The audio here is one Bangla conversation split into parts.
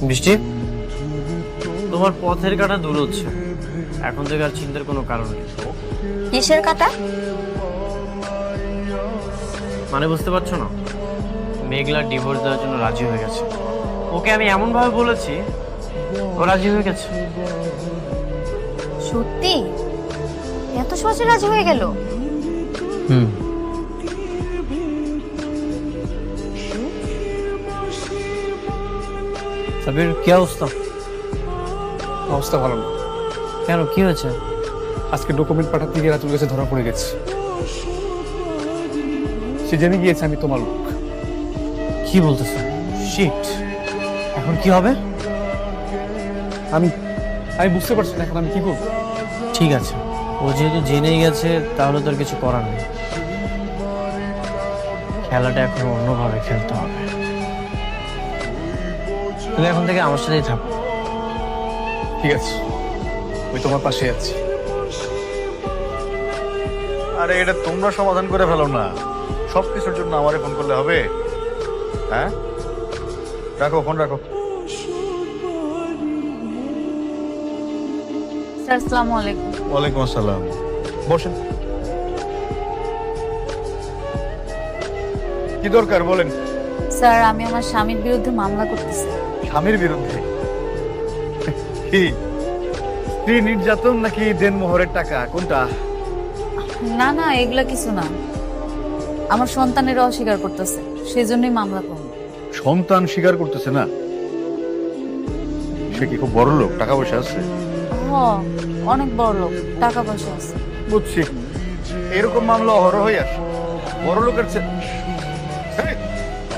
বৃষ্টি, তোমার পথের কাঁটা দূর হচ্ছে। এখন থেকে আর চিন্তার কোনো কারণ নেই। কিসের কাটা? মানে বুঝতে পারছো না? মেঘলা ডিভোর্স দেওয়ার জন্য রাজি হয়ে গেছে। ওকে আমি এমন ভাবে বলেছি, ও রাজি হয়ে গেছে। সত্যি? এত সহজে রাজি হয়ে গেল? হুম। সাবির, কি অবস্থা? অবস্থা ভালো না। কেন, কি হয়েছে? আজকে ডকুমেন্ট পাঠাতে গিয়ে রাতুল কাছে ধরা পড়ে গেছে। সে জেনে গিয়েছে আমি তোমার লোক। কি বলতেছো? শিট, এখন কি হবে? আমি আমি বুঝতে পারছি না এখন আমি কি করবো। ঠিক আছে, ও যেহেতু জেনেই গেছে তাহলে তোর কিছু করার নেই। খেলাটা এখন অন্যভাবে খেলতে হবে। তুমি এখন থেকে আমার সাথেই থাকো। ঠিক আছে, আমি তোমার পাশে আছি। আরে এটা তোমরা সমাধান করে ফেলো না, সবকিছুর জন্য আমারে ফোন করলে হবে? হ্যাঁ, রাখো ফোন, রাখো। স্যার আসসালামু আলাইকুম। ওয়ালাইকুম আসসালাম, বসেন। কি দরকার বলেন। স্যার আমি আমার স্বামীর বিরুদ্ধে মামলা করতেছি। স্বামীর বিরুদ্ধে? কি স্ত্রী নির্যাতন নাকি দেনমোহরের টাকা, কোনটা? না না, এগুলা কিছু না। আমার সন্তানের অস্বীকার করতেছে, সেই জন্যই মামলা করব। সন্তান স্বীকার করতেছে না? সে কি খুব বড় লোক, টাকা পয়সা আছে? অনেক বড় লোক, টাকা পয়সা আছে। বুঝছি, এরকম মামলা অহরহই আসে। বড় লোকের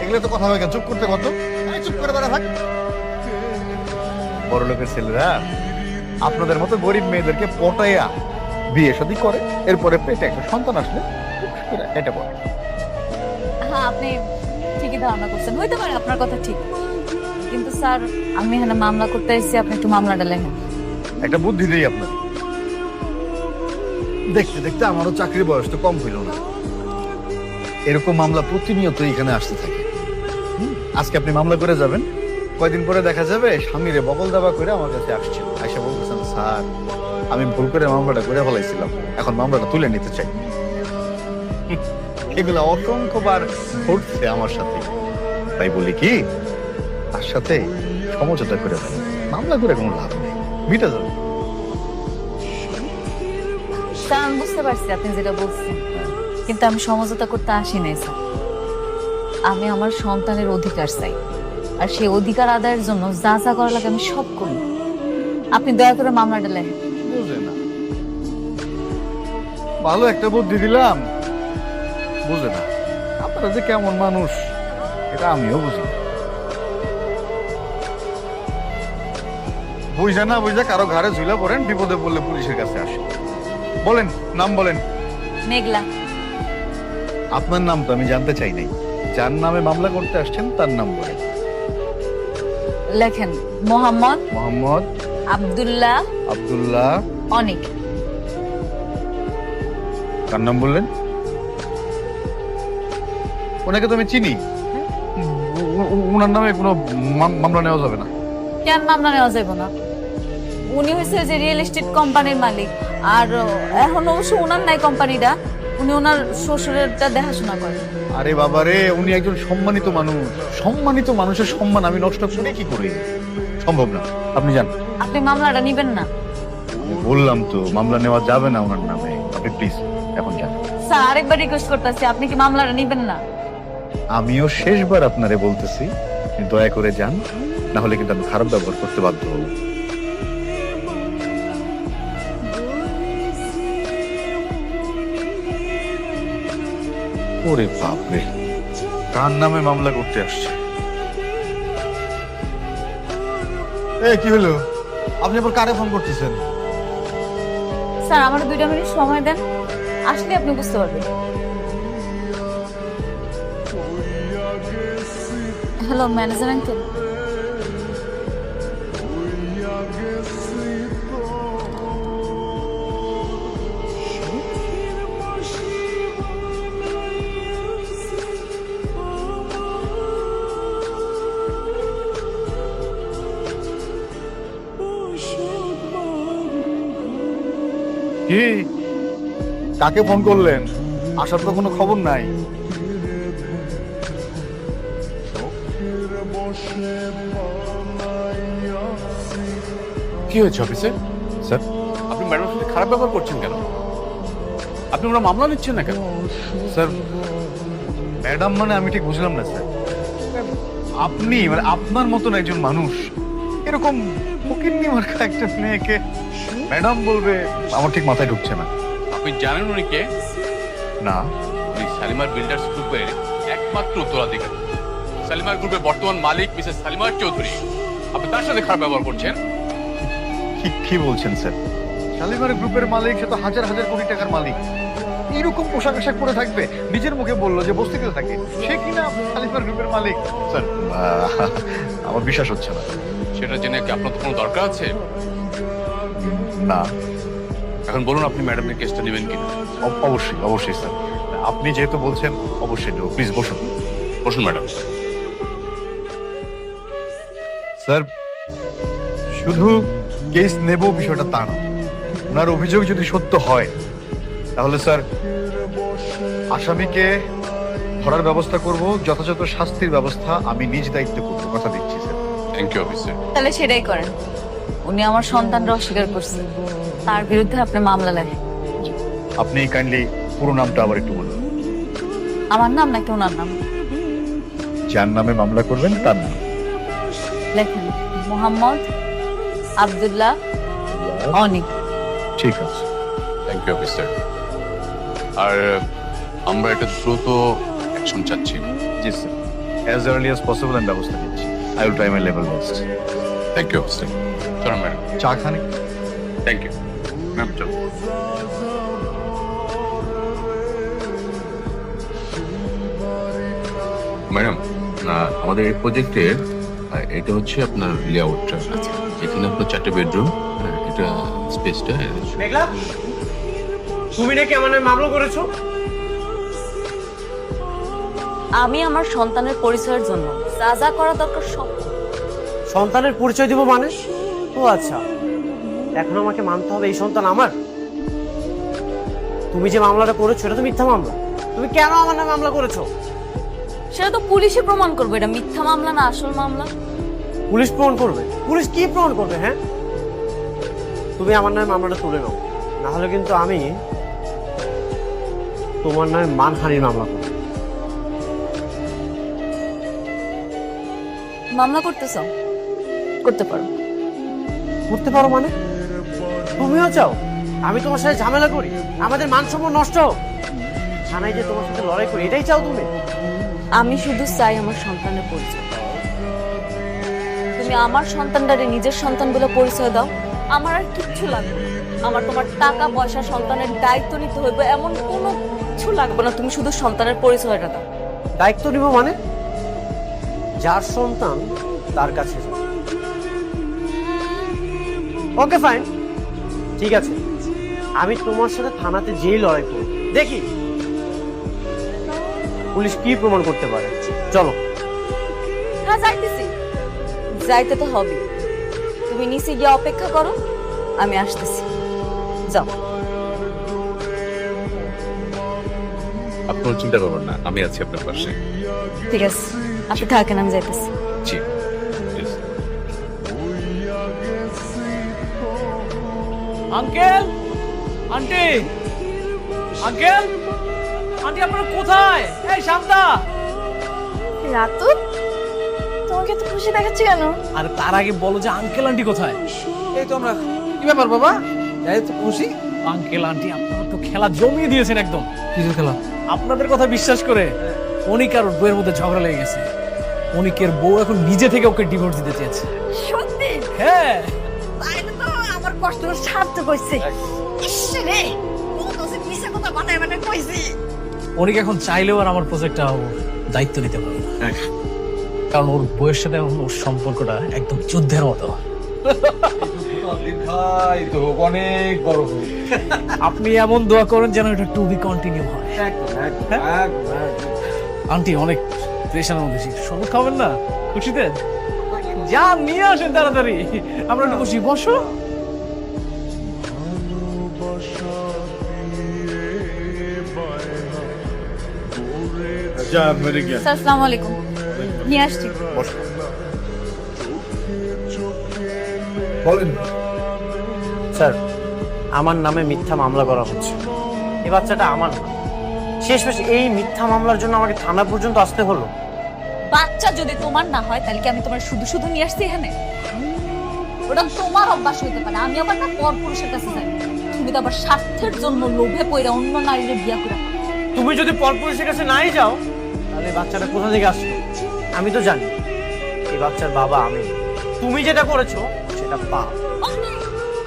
এগুলো তো কথা হয়ে গেছে, চুপ করতে কত, চুপ করে দাঁড়া থাক। বড় লোকের ছেলেরা আপনাদের মতো গরিব মেয়েদেরকে পটাইয়া বিয়ে শাদী করে, এরপরে পেটে একটা সন্তান আসলে এটা পড়ে। হ্যাঁ, আপনি ঠিকই ধারণা করছেন, হইতে পারে আপনার কথা ঠিক। কিন্তু স্যার আমি এখানে মামলা করতে এসেছি, আপনি একটু মামলাটা লেখেন। একটা বুদ্ধি দেই আপনার। দেখতে দেখতে আমারও চাকরির বয়স তো কম হইল না, এরকম মামলা প্রতিনিয়ত এখানে আসতে থাকে। আজকে আপনি মামলা করে যাবেন, কয়দিন পরে দেখা যাবে স্বামীরে বগল দাবা করে আমার কাছে আসছে, আইসা বলতেছেন স্যার আমি ভুল করে মামলাটা করে ফেলাইছিলাম, এখন মামলাটা তুলে নিতে চাই। এগুলা অসংখ্যবার ঘটছে আমার সাথে। তাই বলি কি, তার সাথে সমঝোতা করে ফেলেন, মামলা করে কোনো লাভ নেই, মিটে যাবে। স্যার আমি বুঝতে পারছি আপনি যেটা বলছেন, কিন্তু আমি সমঝোতা করতে আসি নাই স্যার। আমি আমার সন্তানের অধিকার চাই, আর সেই অধিকার আদায়ের জন্য যা যা করা লাগে আমি সব করি। আপনি দয়া করে মামলাটা লেখেন। বুঝে না, ভালো একটা বুদ্ধি দিলাম, বুঝে না। আপনারা যে কেমন মানুষ এটা আমিও বুঝি। বুঝা না বুঝা কারো ঘাড়ে ঝুলা পড়েন, বিপদে পড়লে পুলিশের কাছে আসে। বলেন, নাম বলেন। মেঘলা। আপনার নাম তো আমি জানতে চাই নাই, যার নামে মামলা করতে আসছেন তার নাম বলেন। লেখেন মোহাম্মদ মোহাম্মদ আব্দুল্লাহ আব্দুল্লাহ অনিক। কার নাম বললেন? ওনাকে তো আমি চিনি, ওনার নামে কোনো মামলা নেওয়া যাবে না। কেন মামলা নেওয়া যাবে না? উনি হয়েছে যে রিয়েল এস্টেট কোম্পানির মালিক, আর এখন অবশ্য ওনার নাই কোম্পানিটা, উনি ওনার শ্বশুরেরটা দেখাশোনা করেন। আরে বাবা রে, উনি একজন সম্মানিত মানুষ, সম্মানিত মানুষের সম্মান আমি নষ্ট করে কি করি? সম্ভব না, আপনি যান। আপনি মামলাটা নিবেন না? আমি বললাম তো মামলা নেওয়া যাবে না ওনার নামে, আপনি প্লিজ এখন যান। স্যার আরেকবার রিকোয়েস্ট করতেছি, আপনি কি মামলাটা নিবেন না? আমিও শেষবার আপনারে বলতেছি, আপনি দয়া করে যান, না হলে কিন্তু আমি খারাপ ব্যবহার করতে বাধ্য হব। ওরে বাপরে, কার নামে মামলা করতে আসছে? কি হলো, আপনি আবার কারে ফোন করতেছেন? স্যার আমার 2 মিনিট সময় দেন, আসলে আপনি বুঝতে পারবেন। Hello manager uncle. কি কাকে ফোন করলেন? আসার তো কোনো খবর নাই। কি হয়েছে অফিসে? স্যার, আপনি ম্যাডামের সাথে খারাপ ব্যবহার করছেন কেন? আপনি ওরা মামলা নিচ্ছেন না কেন? স্যার ম্যাডাম মানে আমি ঠিক বুঝলাম না স্যার। আপনি মানে আপনার মতন একজন মানুষ এরকম ফকিন্নি মার্কা একটা মেয়েকে ম্যাডাম বলবে, আমার ঠিক মাথায় ঢুকছে না। আপনি জানেন উনি কে? না। উনি শালিমার বিল্ডার্স গ্রুপের একমাত্র উত্তরাধিকারী। শালিমার গ্রুপের বর্তমান মালিক মিসেস শালিমার চৌধুরী। আপনি তার সাথে খারাপ ব্যবহার করছেন। কি বলছেন স্যার? শালিমার গ্রুপের মালিক, সে তো হাজার হাজার কোটি টাকার মালিক। এইরকম পোশাক আশাক পরে থাকবে? নিজের মুখে বললো যে বস্তিতে থাকে, সে কিনা শালিমার গ্রুপের মালিক। স্যার আমার বিশ্বাস হচ্ছে না। সেটা জেনে কি আপনার তো কোনো দরকার আছে? না। এখন বলুন আপনি ম্যাডামের কেসটা নেবেন কিনা? অবশ্যই অবশ্যই স্যার, আপনি যেহেতু বলছেন অবশ্যই নেব। প্লিজ বসুন। বসুন ম্যাডাম। স্যার শুধু কেস নেব বিষয়টা তা না, ওনার অভিযোগ যদি সত্য হয় তাহলে স্যার আসামিকে ধরার ব্যবস্থা করব, যথাযথ শাস্তির ব্যবস্থা আমি নিজ দায়িত্বে করব, কথা দিচ্ছি স্যার। Thank you officer. তাহলে সেটাই করেন। উনি আমার সন্তানরা অস্বীকার করছে, তার বিরুদ্ধে আপনি মামলা লাগেন। আপনি কাইন্ডলি পুরো নামটা আবার একটু বলুন। আমার নাম নাকি ওনার নাম? যার নামে মামলা করবেন তার নাম লেখেন, মোহাম্মদ আব্দুল্লাহ অনিক। ঠিক আছে। Thank you officer. আর আমরা একটা দ্রুত অ্যাকশন চাচ্ছি। জি sir, as early as possible আমি ব্যবস্থা নিচ্ছি। I will try my level best. Thank you officer. চলো ম্যাডাম। চা খানে। Thank you ma'am. চলো। ম্যাডাম, আমাদের এই প্রজেক্টের এটা হচ্ছে আপনার লেআউটটা। এখানে আপনার 4টে বেডরুম, এটা স্পেসটা। মেঘলা, তুমি নাকি আমার নামে মামলা করেছো? আমি আমার সন্তানের পরিচয়ের জন্য যা যা করা দরকার সব করব। সন্তানের পরিচয় দিব মানে? ও আচ্ছা, এখন আমাকে মানতে হবে এই সন্তান আমার? তুমি যে মামলাটা করেছো এটা তো মিথ্যা মামলা। তুমি কেন আমার নামে মামলা করেছো? সেটা তো পুলিশে প্রমাণ করবে এটা মিথ্যা মামলা না আসল মামলা। পুলিশ প্রমাণ করবে? পুলিশ কি প্রমাণ করবে? হ্যাঁ, তুমি আমার নামে মামলাটা তুলে নাও, না হলে কিন্তু আমি তোমার নামে মানহানির মামলা করব। মামলা করতেছ? করতে পারো। করতে পারো মানে? তুমিও চাও আমি তোমার সাথে ঝামেলা করি, আমাদের মান সম্মান নষ্ট হোক, থানায় যে তোমার সাথে লড়াই করি, এটাই চাও তুমি? আমি শুধু চাই আমার সন্তানের পরিচয়। তুমি আমার সন্তানটারে নিজের সন্তান বলে পরিচয় দাও, আমার আর কিচ্ছু লাগবে না। আমার তোমার টাকা পয়সা সন্তানের দায়িত্ব নিতে হইবে এমন কোনো কিছু লাগবে না, তুমি শুধু সন্তানের পরিচয়টা দাও। দায়িত্ব নিব মানে? যার সন্তান তার কাছে যাও। ওকে ফাইন, ঠিক আছে, আমি তোমার সাথে থানাতে যেই লড়াই করব, দেখি পুলিশ কি প্রমাণ করতে পারে। চলো। হ্যাঁ যাইতেছি, যাইতে তো হবে। তুমি নিচে গিয়ে অপেক্ষা করো, আমি আসতেছি। যাও। আপনার চিন্তা করবেন না, আমি আছি আপনার পাশে। ঠিক আছে, আপনি থাকেন, আমি যাইতেছি। জি। আঙ্কেল, আন্টি, আঙ্কেল, আন্টি আপনারা কোথায়? এই শান্তা। রাতু, তোমাকে তো খুশি দেখাচ্ছি কেন? আর তার আগে বলো যে আঙ্কেল আন্টি কোথায়? এই তো আমরা। কি ব্যাপার বাবা? এই তো খুশি। আঙ্কেল আন্টি আপনারা তো খেলা জমিয়ে দিয়েছেন একদম। কিসের খেলা? আপনাদের কথা বিশ্বাস করে অনিক আর ওর বউয়ের মধ্যে ঝগড়া লেগে গেছে। অনিকের বউ এখন নিজে থেকে ওকে ডিভোর্স দিতে চেয়েছে। সত্যি? হ্যাঁ। তাইলে তো আমার কষ্ট সার্থক হইছে। ইস রে, কত যে মিছা কথা বানায় বানায় কইছি। অনিক এখন চাইলেও আর আমার প্রজেক্টটা দায়িত্ব নিতে পারবে না, কারণ ওর বউয়ের সাথে এখন ওর সম্পর্কটা একদম যুদ্ধের মতো। অনেক বড়। আপনি এমন দোয়া করেন যেন এটা টু বি কন্টিনিউ হয়। আন্টি অনেক প্রেশারের মধ্যে ছিল, শরবত খাবেন না খুশিতে? যা নিয়ে আসেন তাড়াতাড়ি, আমরা একটু বসি। বসো। যা মেরে গিয়া স্যার আসসালামু আলাইকুম, নিয়ে আসছি। বলেন। স্যার, আমার নামে মিথ্যা মামলা করা হচ্ছে। এই বাচ্চাটা আমার না। শেষমেশ এই মিথ্যা মামলার জন্য আমাকে থানা পর্যন্ত আসতে হলো। বাচ্চা যদি তোমার না হয় তাহলে কি আমি তোমার শুধু শুধু নিয়ে আসছি এখানে? ওটা তোমার অভ্যাস হইতে পারে, আমি আবার না পর পুরুষের কাছে যাই। তুমি তো আবার স্বার্থের জন্য লোভে পড়ে অন্য নারীর বিয়া করে। তুমি যদি পরপুরুষের কাছে নাই যাও তাহলে বাচ্চাটা কোথা থেকে আসলো? আমি তো জানি এই বাচ্চার বাবা আমি। তুমি যেটা করেছো সেটা পাপ।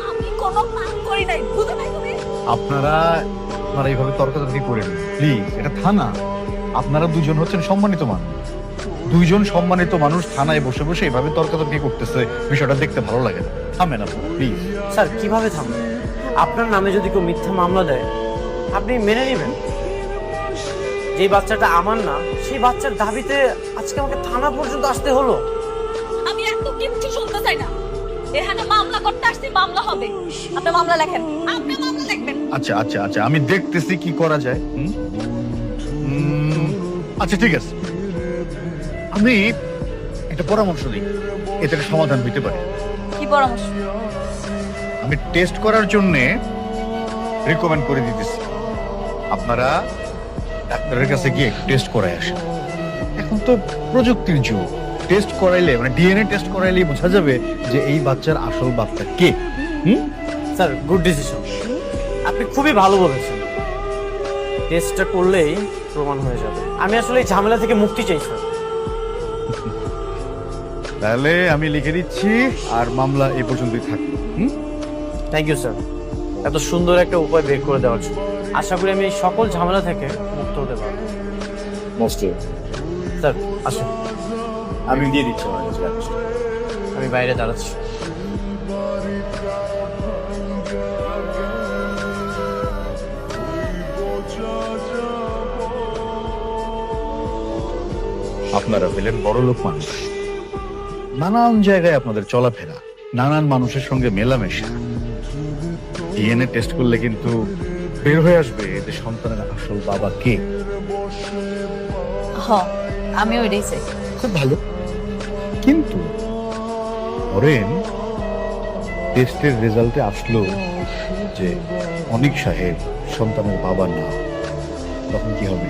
আমি কোনো পাপ করি নাই, বুঝো নাই তুমি? আপনারা আপনারা এইভাবে তর্কাতর্কি করেন প্লিজ, এটা থানা। আপনারা দুজন হচ্ছেন সম্মানিত মানুষ, দুইজন সম্মানিত মানুষ থানায় বসে বসে এইভাবে তর্কাতর্কি করতেছে, বিষয়টা দেখতে ভালো লাগে না। থামেন আপনারা প্লিজ। স্যার, কিভাবে থামবে? আপনার নামে যদি কেউ মিথ্যা মামলা দেয় আপনি মেনে নেবেন? যে বাচ্চাটা আমার না, সেই বাচ্চার দাবিতে আজকে আমাকে থানা পর্যন্ত আসতে হলো। আমি এত কিচ্ছু শুনতে চাই না। এখানে মামলা করতে আসছি, মামলা হবে। আপনি মামলা লেখেন, আপনি মামলা লিখবেন। আচ্ছা আচ্ছা আচ্ছা, আমি দেখতেছি কি করা যায়। আচ্ছা ঠিক আছে, আমি একটা পরামর্শ দিই, এতে একটা সমাধান হইতে পারে। কি পরামর্শ? আমি টেস্ট করার জন্য রিকমেন্ড করে দিতেছি, আপনারা ডাক্তারের কাছে গিয়ে টেস্ট করায় আসেন। এখন তো প্রযুক্তির যুগ, টেস্ট করাইলে মানে ডিএনএ টেস্ট করাইলেই বোঝা যাবে যে এই বাচ্চার আসল বাচ্চা কে। Sir, good decision. আপনি খুবই ভালো বলেছেন। টেস্টটা করলেই প্রমাণ হয়ে যাবে। আমি আসলে এই ঝামেলা থেকে মুক্তি চাই স্যার। তাহলে আমি লিখে দিচ্ছি, আর মামলা এই পর্যন্তই থাকবে। থ্যাংক ইউ স্যার, এত সুন্দর একটা উপায় বের করে দেওয়ার জন্য। আশা করি আমি এই সকল ঝামেলা থেকে মুক্ত হতে পারবো। স্যার আসুন, আমি দিয়ে দিচ্ছি। আমি বাইরে দাঁড়াচ্ছি। আপনারা পেলেন বড়লোক মানুষ, নানান জায়গায় আপনাদের চলাফেরা, নানান মানুষের সঙ্গে মেলামেশা। ডিএনএ টেস্ট করলে কিন্তু বের হয়ে আসবে যে সন্তানের আসল বাবা কে। আমি ওইটাই চাই। খুব ভালো, কিন্তু ধরেন টেস্টের রেজাল্টে আসলো যে অনিক সাহেব সন্তানের বাবা না, তখন কি হবে?